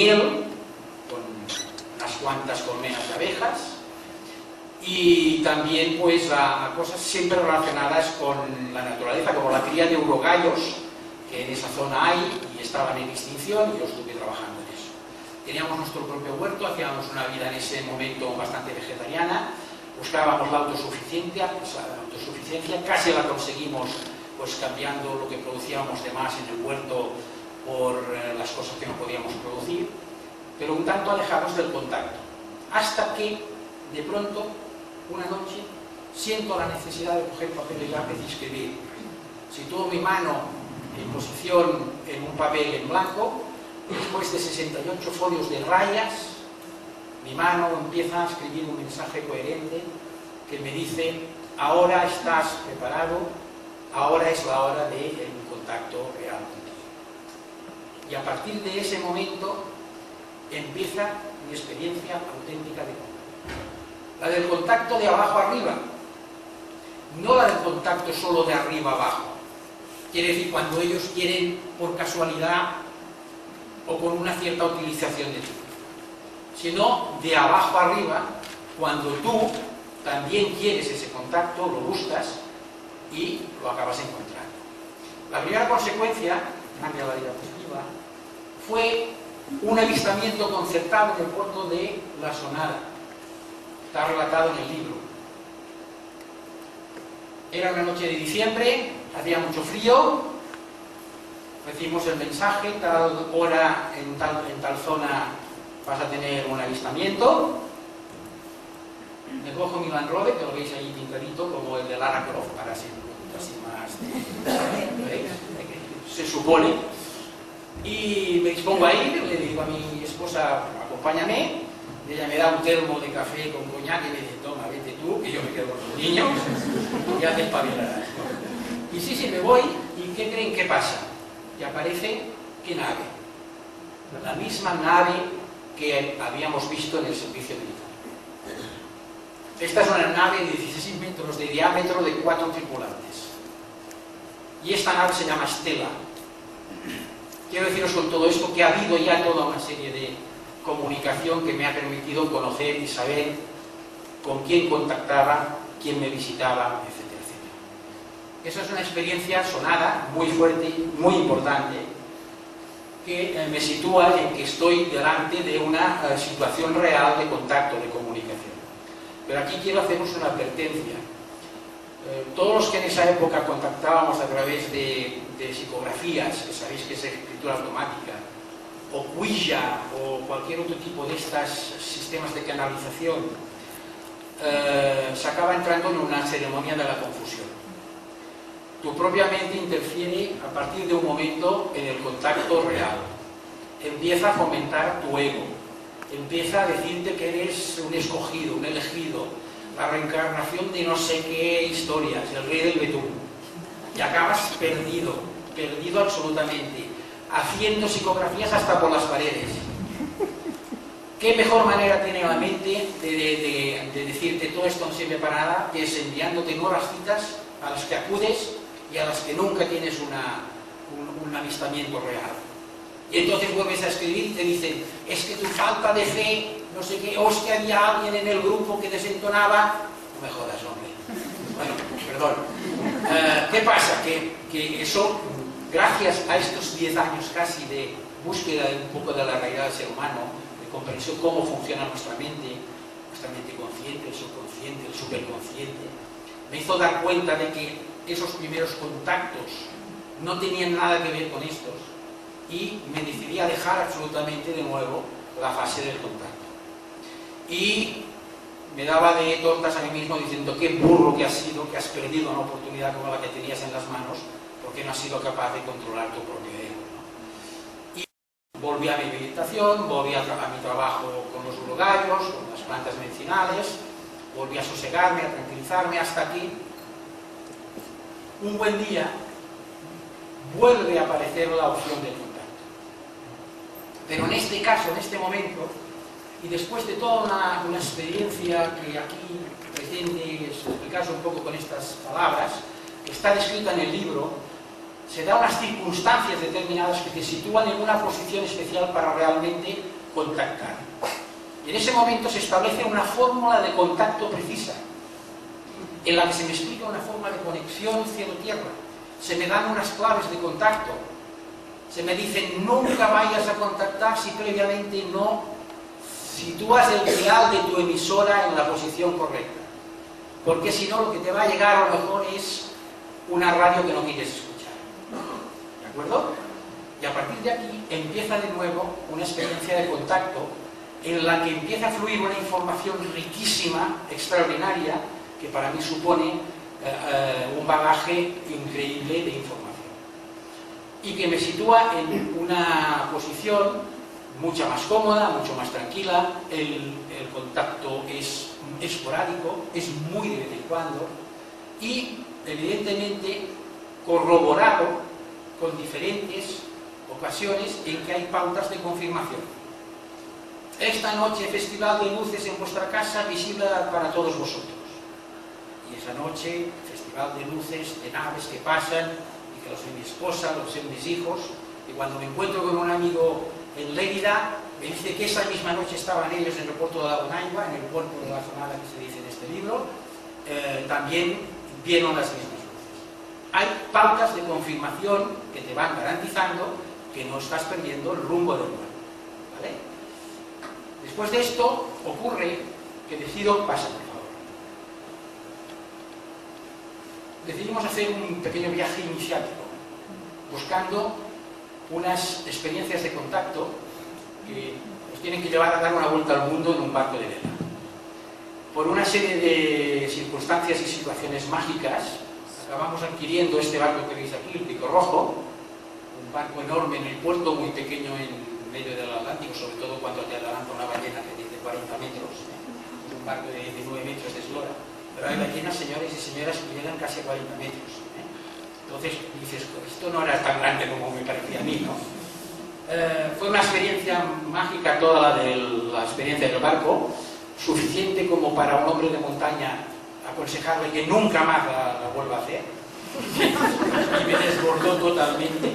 miel, con unas cuantas colmenas de abejas, y también pues a cosas siempre relacionadas con la naturaleza, como la cría de urogallos, que en esa zona hay y estaban en extinción, y yo estuve trabajando en eso. Teníamos nuestro propio huerto, hacíamos una vida en ese momento bastante vegetariana, buscábamos la autosuficiencia, casi la conseguimos pues cambiando lo que producíamos de más en el huerto por las cosas que no podíamos producir, pero un tanto alejados del contacto, hasta que de pronto una noche siento la necesidad de coger papel y lápiz y escribir. Sitúo mi mano en posición en un papel en blanco, después de 68 folios de rayas, mi mano empieza a escribir un mensaje coherente que me dice: ahora estás preparado, ahora es la hora de un contacto real contigo. Y a partir de ese momento empieza mi experiencia auténtica de contacto. La del contacto de abajo arriba, no la del contacto solo de arriba abajo. Quiere decir, cuando ellos quieren por casualidad o con una cierta utilización de ti, sino de abajo arriba, cuando tú también quieres ese contacto, lo buscas y lo acabas encontrando. La primera consecuencia, cambia la diapositiva, fue un avistamiento concertado en el puerto de La Sonada. Está relatado en el libro. Era una noche de diciembre, hacía mucho frío, recibimos el mensaje: tal hora, en tal zona vas a tener un avistamiento. Me cojo mi Land Rover, que lo veis ahí pintadito, como el de Lara Croft, para ser un poquito así más se supone. Y me dispongo a ir, le digo a mi esposa: acompáñame. Ella me da un termo de café con coñac y me dice: toma, vete tú, que yo me quedo con los niños, y ya te espabilarás. Y sí, me voy, y ¿qué creen que pasa? Y aparece, ¿qué nave? La misma nave que habíamos visto en el servicio militar. Esta es una nave de 16 metros de diámetro, de 4 tripulantes. Y esta nave se llama Stella. Quiero deciros con todo esto que ha habido ya toda una serie de comunicación que me ha permitido conocer y saber con quién contactaba, quién me visitaba, etcétera, etcétera. Esa es una experiencia sonada, muy fuerte, muy importante, que me sitúa en que estoy delante de una situación real de contacto, de comunicación. Pero aquí quiero haceros una advertencia. Todos los que en esa época contactábamos a través de psicografías, que sabéis que es escritura automática, o Ouija, o cualquier otro tipo de estos sistemas de canalización, se acaba entrando en una ceremonia de la confusión. Tu propia mente interfiere a partir de un momento en el contacto real. Empieza a fomentar tu ego, empieza a decirte que eres un escogido, un elegido, la reencarnación de no sé qué historias, el rey del betún, y acabas perdido absolutamente, haciendo psicografías hasta por las paredes. ¿Qué mejor manera tiene la mente de decirte todo esto no sirve para nada, que es enviándote nuevas citas a las que acudes y a las que nunca tienes un avistamiento real? Y entonces vuelves a escribir y te dicen: es que tu falta de fe, no sé qué, o es que había alguien en el grupo que desentonaba. No me jodas, hombre. Bueno, perdón. ¿Qué pasa? Que eso, gracias a estos 10 años casi de búsqueda un poco de la realidad del ser humano, de comprensión cómo funciona nuestra mente consciente, el subconsciente, el superconsciente, me hizo dar cuenta de que esos primeros contactos no tenían nada que ver con estos, y me decidí a dejar absolutamente de nuevo la fase del contacto. Y me daba de tortas a mí mismo diciendo: qué burro que has sido, que has perdido una oportunidad como la que tenías en las manos, porque no has sido capaz de controlar tu propio ego, ¿no? Y volví a mi meditación, volví a mi trabajo con los urogallos, con las plantas medicinales, volví a sosegarme, a tranquilizarme, hasta que un buen día vuelve a aparecer la opción del contacto. Pero en este caso, en este momento, y después de toda una experiencia que aquí pretende explicarse un poco con estas palabras, que está descrita en el libro, se dan unas circunstancias determinadas que te sitúan en una posición especial para realmente contactar. Y en ese momento se establece una fórmula de contacto precisa, en la que se me explica una forma de conexión cielo-tierra. Se me dan unas claves de contacto. Se me dice, nunca vayas a contactar si previamente no sitúas el dial de tu emisora en la posición correcta. Porque si no, lo que te va a llegar a lo mejor es una radio que no quieres escuchar. ¿De acuerdo? Y a partir de aquí empieza de nuevo una experiencia de contacto en la que empieza a fluir una información riquísima, extraordinaria, que para mí supone un bagaje increíble de información. Y que me sitúa en una posición mucho más cómoda, mucho más tranquila. El contacto es esporádico, es muy de vez en cuando y evidentemente corroborado con diferentes ocasiones en que hay pautas de confirmación. Esta noche festival de luces en vuestra casa visible para todos vosotros. Y esa noche festival de luces, de naves que pasan, y que los ve mi esposa, los ven mis hijos, y cuando me encuentro con un amigo en Lérida, me dice que esa misma noche estaban ellos en el puerto de Lagunaiva, en el puerto de la Zonada que se dice en este libro, también vieron las mismas luces. Hay pautas de confirmación que te van garantizando que no estás perdiendo el rumbo del vuelo, ¿vale? Después de esto ocurre que decido, pasa por favor. Decidimos hacer un pequeño viaje iniciático, buscando unas experiencias de contacto que nos tienen que llevar a dar una vuelta al mundo en un barco de vela. Por una serie de circunstancias y situaciones mágicas, acabamos adquiriendo este barco que veis aquí, el Pico Rojo, un barco enorme en el puerto, muy pequeño en medio del Atlántico, sobre todo cuando te adelanta una ballena que tiene 40 metros, es un barco de 9 metros de eslora, pero hay ballenas, señores y señoras, que llegan casi a 40 metros. Entonces dices, esto no era tan grande como me parecía a mí, ¿no? Fue una experiencia mágica toda la experiencia del barco, suficiente como para un hombre de montaña aconsejarle que nunca más la vuelva a hacer. Y me desbordó totalmente,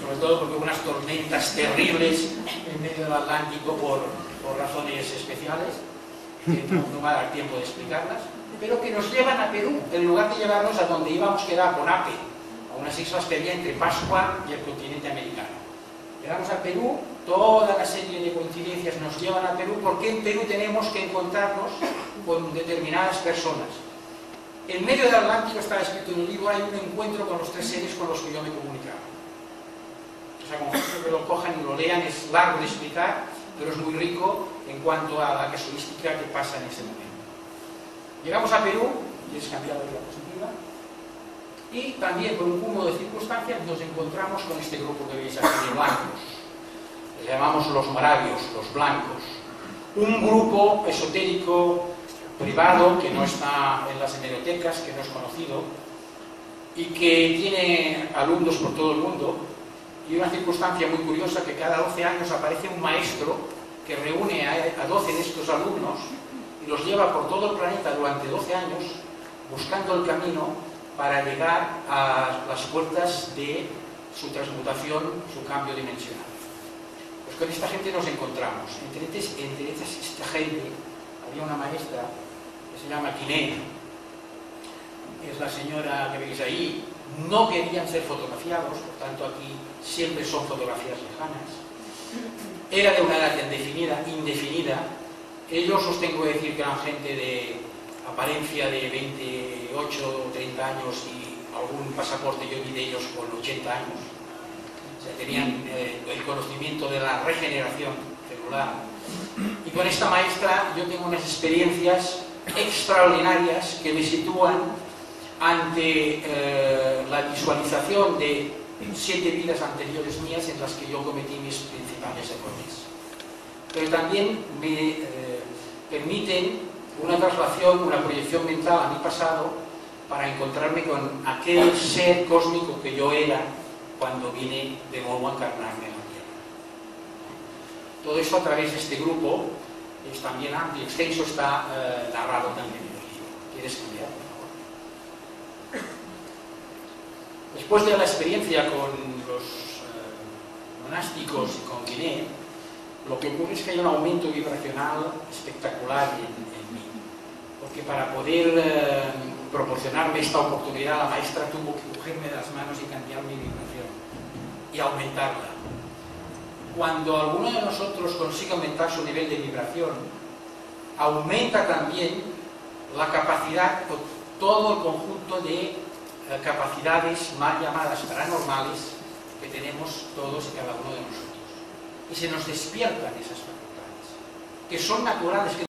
sobre todo porque hubo unas tormentas terribles en medio del Atlántico por razones especiales, que no va a dar tiempo de explicarlas, pero que nos llevan a Perú, en lugar de llevarnos a donde íbamos, que era a Conape, a unas islas que había entre Pascua y el continente americano. Llegamos a Perú, toda la serie de coincidencias nos llevan a Perú, porque en Perú tenemos que encontrarnos con determinadas personas. En medio del Atlántico, está escrito en el libro, hay un encuentro con los 3 seres con los que yo me comunicaba. O sea, como que lo cojan y lo lean, es largo de explicar, pero es muy rico en cuanto a la casuística que pasa en ese momento. Llegamos a Perú, y es cambiado de diapositiva, y también por un cúmulo de circunstancias nos encontramos con este grupo que veis aquí de blancos. Les llamamos los moravios, los blancos. Un grupo esotérico privado que no está en las hemerotecas, que no es conocido, y que tiene alumnos por todo el mundo. Y una circunstancia muy curiosa, que cada 12 años aparece un maestro que reúne a 12 de estos alumnos y los lleva por todo el planeta durante 12 años buscando el camino para llegar a las puertas de su transmutación, su cambio dimensional. Pues con esta gente nos encontramos. Entre esta gente había una maestra que se llama Quiné, es la señora que veis ahí. No querían ser fotografiados, por tanto aquí siempre son fotografías lejanas. Era de una edad indefinida. Ellos os tengo que decir que eran gente de apariencia de 28 o 30 años y algún pasaporte yo vi de ellos con 80 años. O sea, tenían el conocimiento de la regeneración celular. Y con esta maestra yo tengo unas experiencias extraordinarias que me sitúan ante la visualización de 7 vidas anteriores mías en las que yo cometí mis principales errores. Pero también me permiten una traslación, una proyección mental a mi pasado para encontrarme con aquel ser cósmico que yo era cuando vine de nuevo a encarnarme en la Tierra. Todo esto a través de este grupo es también amplio y extenso, está narrado también en el libro. ¿Quieres cambiar? Después de la experiencia con los monásticos y con Guiné, lo que ocurre es que hay un aumento vibracional espectacular en mí. Porque para poder proporcionarme esta oportunidad, la maestra tuvo que cogerme de las manos y cambiar mi vibración y aumentarla. Cuando alguno de nosotros consigue aumentar su nivel de vibración, aumenta también la capacidad, todo el conjunto de capacidades mal llamadas paranormales que tenemos todos y cada uno de nosotros. Y se nos despiertan esas facultades, que son naturales, que